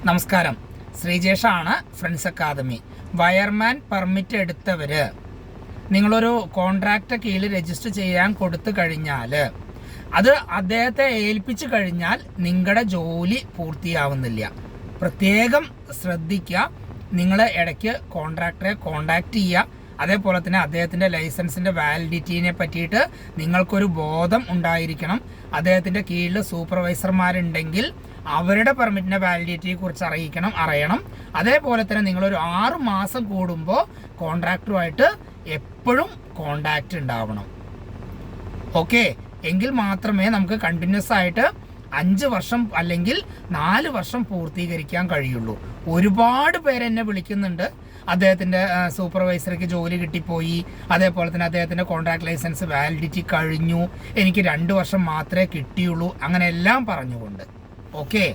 നമസ്കാരം, ശ്രീജേഷാണ്, friends academy. Wireman permit എടുത്തവർ നിങ്ങളൊരു contract കീഴിൽ രജിസ്റ്റർ ചെയ്യാൻ കൊടുത്തു കഴിഞ്ഞാൽ അത് അദ്ദേഹത്തെ ഏൽപ്പിച്ചു കഴിഞ്ഞാൽ നിങ്ങളുടെ ജോലി പൂർത്തിയാവുന്നില്ല. പ്രത്യേകം ശ്രദ്ധിക്കുക. നിങ്ങൾ ഇടയ്ക്ക് കോൺട്രാക്ടറെ കോണ്ടാക്ട് ചെയ്യുക. അതേപോലെ തന്നെ അദ്ദേഹത്തിൻ്റെ ലൈസൻസിൻ്റെ വാലിഡിറ്റിനെ പറ്റിയിട്ട് നിങ്ങൾക്കൊരു ബോധം ഉണ്ടായിരിക്കണം. അദ്ദേഹത്തിൻ്റെ കീഴിൽ സൂപ്പർവൈസർമാരുണ്ടെങ്കിൽ അവരുടെ പെർമിറ്റിൻ്റെ വാലിഡിറ്റിയെ കുറിച്ച് അറിയണം. അതേപോലെ തന്നെ നിങ്ങളൊരു 6 മാസം കൂടുമ്പോൾ കോൺട്രാക്ടറുമായിട്ട് എപ്പോഴും കോണ്ടാക്റ്റ് ഉണ്ടാവണം. ഓക്കെ, എങ്കിൽ മാത്രമേ നമുക്ക് കണ്ടിന്യൂസ് ആയിട്ട് 5 വർഷം അല്ലെങ്കിൽ 4 വർഷം പൂർത്തീകരിക്കാൻ കഴിയുള്ളൂ. ഒരുപാട് പേര് എന്നെ വിളിക്കുന്നുണ്ട്, അദ്ദേഹത്തിൻ്റെ സൂപ്പർവൈസർക്ക് ജോലി കിട്ടിപ്പോയി, അതേപോലെ തന്നെ അദ്ദേഹത്തിൻ്റെ കോൺട്രാക്ട് ലൈസൻസ് വാലിഡിറ്റി കഴിഞ്ഞു, എനിക്ക് 2 വർഷം മാത്രമേ കിട്ടിയുള്ളൂ, അങ്ങനെ എല്ലാം പറഞ്ഞുകൊണ്ട്. ഓക്കെ.